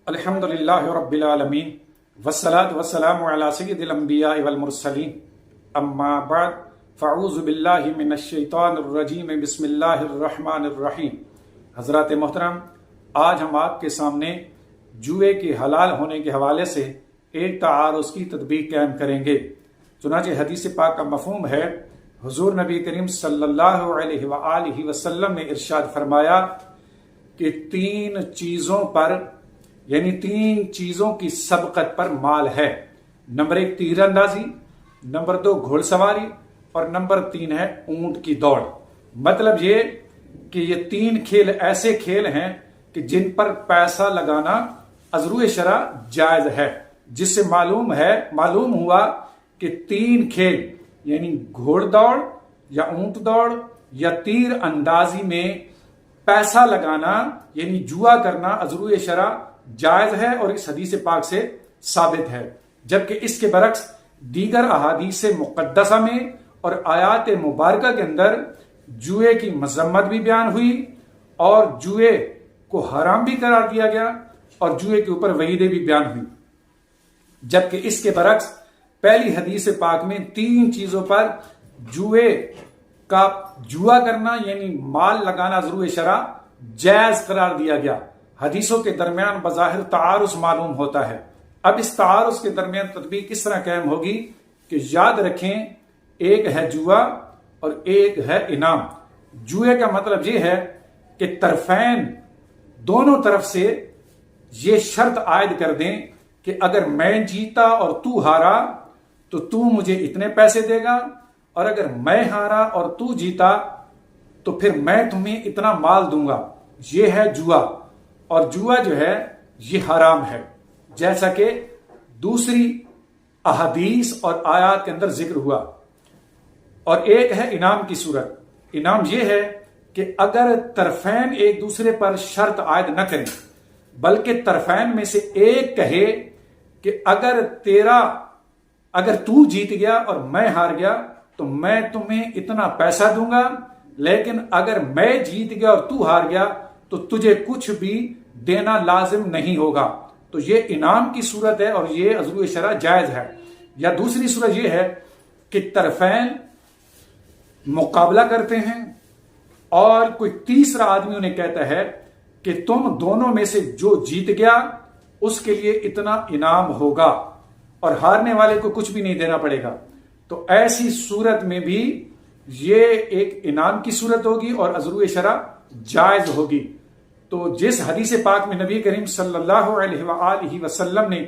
الحمدللہ رب العالمین والصلاة والسلام علی سید الانبیاء والمرسلین اما بعد فاعوذ باللہ من الشیطان الرجیم بسم اللہ الرحمن الرحیم۔ حضرات محترم، آج ہم آپ کے سامنے جوئے کے حلال ہونے کے حوالے سے ایک تعارض کی تطبیق قائم کریں گے۔ چنانچہ حدیث پاک کا مفہوم ہے، حضور نبی کریم صلی اللہ علیہ وآلہ وسلم نے ارشاد فرمایا کہ تین چیزوں پر یعنی تین چیزوں کی سبقت پر مال ہے۔ نمبر 1 تیر اندازی، نمبر 2 گھوڑ سواری، اور نمبر 3 ہے اونٹ کی دوڑ۔ مطلب یہ کہ یہ تین کھیل ایسے کھیل ہیں کہ جن پر پیسہ لگانا ازروع شرع جائز ہے، جس سے معلوم ہوا کہ تین کھیل یعنی گھوڑ دوڑ یا اونٹ دوڑ یا تیر اندازی میں پیسہ لگانا یعنی جوا کرنا ازروع شرع جائز ہے اور اس حدیث پاک سے ثابت ہے، جبکہ اس کے برعکس دیگر احادیث مقدسہ میں اور آیات مبارکہ کے اندر جوئے کی مذمت بھی بیان ہوئی اور جوئے کو حرام بھی قرار دیا گیا اور جوئے کے اوپر وعیدیں بھی بیان ہوئی، جبکہ اس کے برعکس پہلی حدیث پاک میں تین چیزوں پر جوا کرنا یعنی مال لگانا ضرور شرع جائز قرار دیا گیا۔ حدیثوں کے درمیان بظاہر تعارض معلوم ہوتا ہے۔ اب اس تعارض کے درمیان تطبیق کس طرح قائم ہوگی کہ یاد رکھیں، ایک ہے جوا اور ایک ہے انعام۔ جوئے کا مطلب یہ ہے کہ طرفین دونوں طرف سے یہ شرط عائد کر دیں کہ اگر میں جیتا اور تو ہارا تو تو مجھے اتنے پیسے دے گا، اور اگر میں ہارا اور تو جیتا تو پھر میں تمہیں اتنا مال دوں گا۔ یہ ہے جوا، اور جوا جو ہے یہ حرام ہے، جیسا کہ دوسری احادیث اور آیات کے اندر ذکر ہوا۔ اور ایک ہے انعام کی صورت۔ انعام یہ ہے کہ اگر طرفین ایک دوسرے پر شرط عائد نہ کریں، بلکہ طرفین میں سے ایک کہے کہ اگر تو جیت گیا اور میں ہار گیا تو میں تمہیں اتنا پیسہ دوں گا، لیکن اگر میں جیت گیا اور تو ہار گیا تو تجھے کچھ بھی دینا لازم نہیں ہوگا، تو یہ انعام کی صورت ہے اور یہ ازروع شرع جائز ہے۔ یا دوسری صورت یہ ہے کہ طرفین مقابلہ کرتے ہیں اور کوئی تیسرا آدمی انہیں کہتا ہے کہ تم دونوں میں سے جو جیت گیا اس کے لیے اتنا انعام ہوگا اور ہارنے والے کو کچھ بھی نہیں دینا پڑے گا، تو ایسی صورت میں بھی یہ ایک انعام کی صورت ہوگی اور ازروع شرع جائز ہوگی۔ تو جس حدیث پاک میں نبی کریم صلی اللہ علیہ وآلہ وسلم نے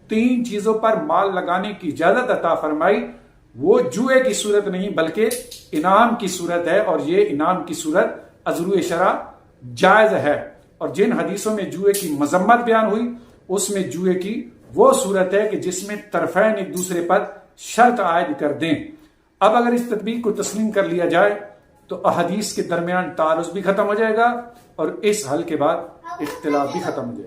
تین چیزوں پر مال لگانے کی اجازت عطا فرمائی، وہ جوئے کی صورت نہیں بلکہ انعام کی صورت ہے، اور یہ انعام کی صورت ازروع شرع جائز ہے۔ اور جن حدیثوں میں جوئے کی مذمت بیان ہوئی اس میں جوئے کی وہ صورت ہے کہ جس میں طرفین ایک دوسرے پر شرط عائد کر دیں۔ اب اگر اس تطبیق کو تسلیم کر لیا جائے تو احادیث کے درمیان تعارض بھی ختم ہو جائے گا اور اس حل کے بعد اختلاف بھی ختم ہو جائے گا۔